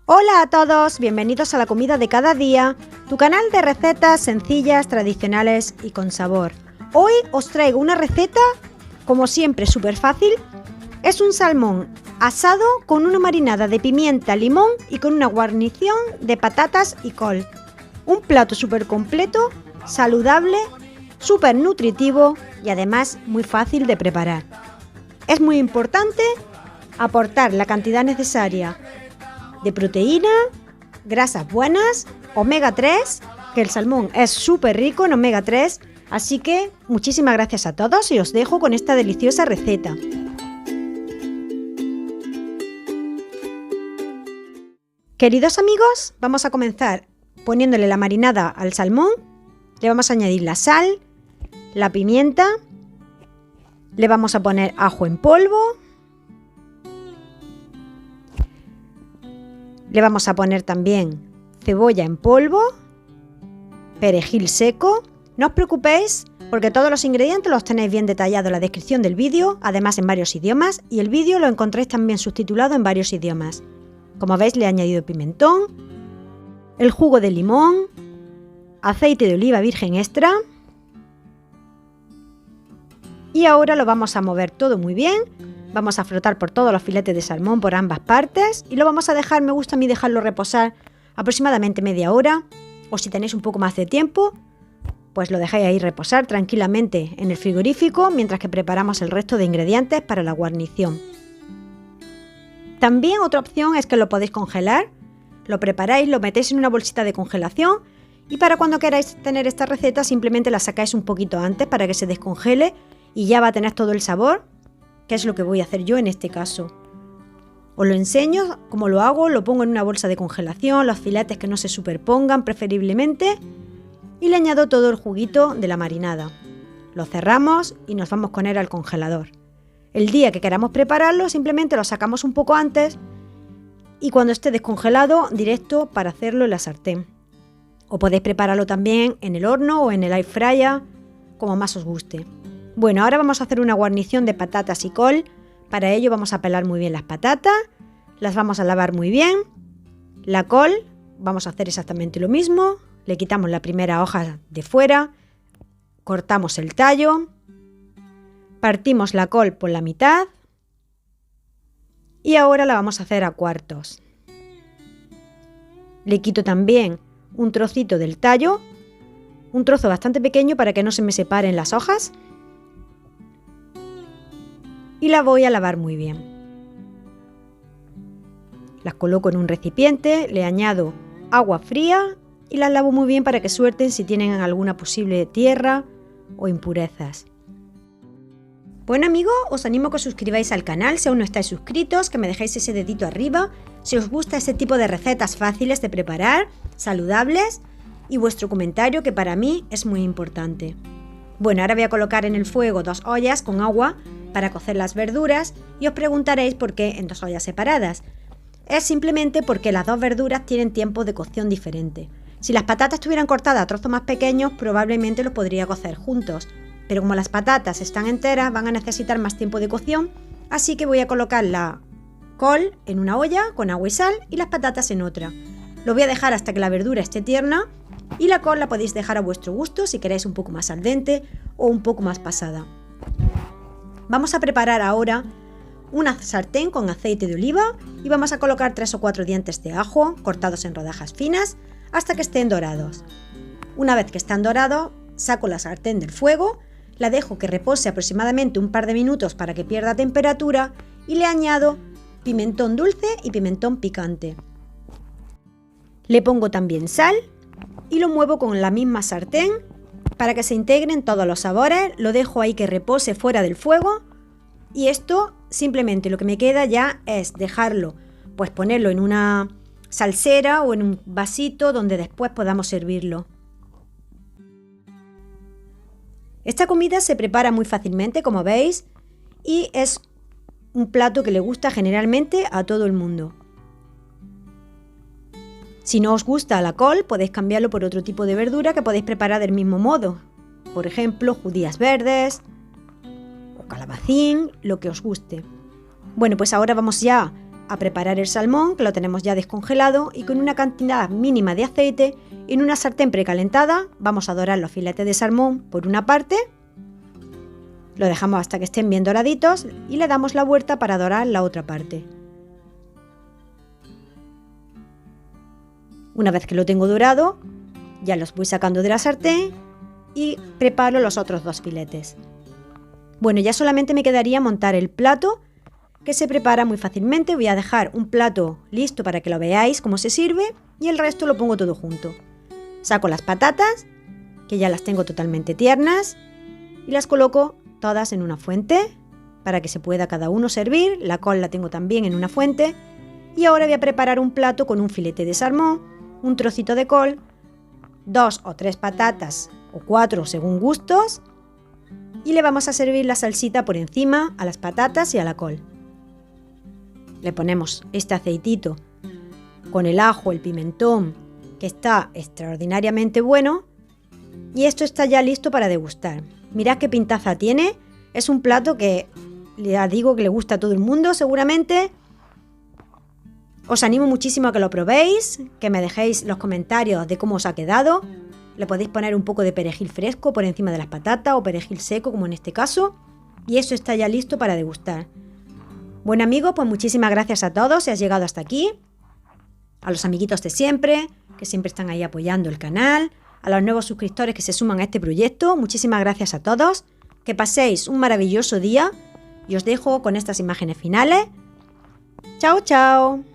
Hola a todos, bienvenidos a la comida de cada día, tu canal de recetas sencillas, tradicionales y con sabor. Hoy os traigo una receta, como siempre, súper fácil. Es un salmón asado con una marinada de pimienta, limón y con una guarnición de patatas y col. Un plato súper completo, saludable, súper nutritivo y además muy fácil de preparar. Es muy importante aportar la cantidad necesaria de proteína, grasas buenas, omega 3, que el salmón es súper rico en omega 3, así que muchísimas gracias a todos y os dejo con esta deliciosa receta. Queridos amigos, vamos a comenzar poniéndole la marinada al salmón. Le vamos a añadir la sal, la pimienta, le vamos a poner ajo en polvo, le vamos a poner también cebolla en polvo, perejil seco. No os preocupéis porque todos los ingredientes los tenéis bien detallados en la descripción del vídeo, además en varios idiomas, y el vídeo lo encontráis también subtitulado en varios idiomas. Como veis, le he añadido pimentón, el jugo de limón, aceite de oliva virgen extra. Y ahora lo vamos a mover todo muy bien. Vamos a frotar por todos los filetes de salmón por ambas partes y lo vamos a dejar, me gusta a mí dejarlo reposar aproximadamente media hora, o si tenéis un poco más de tiempo, pues lo dejáis ahí reposar tranquilamente en el frigorífico mientras que preparamos el resto de ingredientes para la guarnición. También otra opción es que lo podéis congelar, lo preparáis, lo metéis en una bolsita de congelación y para cuando queráis tener esta receta simplemente la sacáis un poquito antes para que se descongele y ya va a tener todo el sabor, que es lo que voy a hacer yo en este caso. Os lo enseño cómo lo hago, lo pongo en una bolsa de congelación, los filetes que no se superpongan preferiblemente, y le añado todo el juguito de la marinada. Lo cerramos y nos vamos con él al congelador. El día que queramos prepararlo simplemente lo sacamos un poco antes y cuando esté descongelado directo para hacerlo en la sartén. O podéis prepararlo también en el horno o en el air fryer, como más os guste. Bueno, ahora vamos a hacer una guarnición de patatas y col. Para ello vamos a pelar muy bien las patatas, las vamos a lavar muy bien. La col, vamos a hacer exactamente lo mismo. Le quitamos la primera hoja de fuera, cortamos el tallo, partimos la col por la mitad y ahora la vamos a hacer a cuartos. Le quito también un trocito del tallo, un trozo bastante pequeño para que no se me separen las hojas. Y la voy a lavar muy bien. Las coloco en un recipiente, le añado agua fría y las lavo muy bien para que suelten si tienen alguna posible tierra o impurezas. Bueno amigos, os animo a que os suscribáis al canal si aún no estáis suscritos, que me dejéis ese dedito arriba si os gusta este tipo de recetas fáciles de preparar, saludables, y vuestro comentario, que para mí es muy importante. Bueno, ahora voy a colocar en el fuego 2 ollas con agua para cocer las verduras y os preguntaréis por qué en 2 ollas separadas. Es simplemente porque las 2 verduras tienen tiempo de cocción diferente. Si las patatas estuvieran cortadas a trozos más pequeños, probablemente los podría cocer juntos, pero como las patatas están enteras van a necesitar más tiempo de cocción, así que voy a colocar la col en una olla con agua y sal y las patatas en otra. Lo voy a dejar hasta que la verdura esté tierna y la col la podéis dejar a vuestro gusto si queréis un poco más al dente o un poco más pasada. Vamos a preparar ahora una sartén con aceite de oliva y vamos a colocar 3 o 4 dientes de ajo cortados en rodajas finas hasta que estén dorados. Una vez que están dorados, saco la sartén del fuego, la dejo que repose aproximadamente un par de minutos para que pierda temperatura y le añado pimentón dulce y pimentón picante. Le pongo también sal y lo muevo con la misma sartén para que se integren todos los sabores. Lo dejo ahí que repose fuera del fuego y esto simplemente lo que me queda ya es dejarlo, pues ponerlo en una salsera o en un vasito donde después podamos servirlo. Esta comida se prepara muy fácilmente, como veis, y es un plato que le gusta generalmente a todo el mundo. Si no os gusta la col, podéis cambiarlo por otro tipo de verdura que podéis preparar del mismo modo. Por ejemplo, judías verdes o calabacín, lo que os guste. Bueno, pues ahora vamos ya a preparar el salmón, que lo tenemos ya descongelado, y con una cantidad mínima de aceite en una sartén precalentada vamos a dorar los filetes de salmón por una parte, lo dejamos hasta que estén bien doraditos y le damos la vuelta para dorar la otra parte. Una vez que lo tengo dorado, ya los voy sacando de la sartén y preparo los otros 2 filetes. Bueno, ya solamente me quedaría montar el plato, que se prepara muy fácilmente. Voy a dejar un plato listo para que lo veáis cómo se sirve y el resto lo pongo todo junto. Saco las patatas, que ya las tengo totalmente tiernas, y las coloco todas en una fuente para que se pueda cada uno servir. La col la tengo también en una fuente. Y ahora voy a preparar un plato con un filete de salmón, un trocito de col, 2 o 3 patatas o 4 según gustos, y le vamos a servir la salsita por encima a las patatas y a la col. Le ponemos este aceitito con el ajo, el pimentón, que está extraordinariamente bueno, y esto está ya listo para degustar. Mirad qué pintaza tiene. Es un plato que ya digo que le gusta a todo el mundo seguramente. Os animo muchísimo a que lo probéis, que me dejéis los comentarios de cómo os ha quedado. Le podéis poner un poco de perejil fresco por encima de las patatas o perejil seco como en este caso. Y eso está ya listo para degustar. Bueno amigos, pues muchísimas gracias a todos si has llegado hasta aquí. A los amiguitos de siempre, que siempre están ahí apoyando el canal. A los nuevos suscriptores que se suman a este proyecto, muchísimas gracias a todos. Que paséis un maravilloso día y os dejo con estas imágenes finales. ¡Chao, chao!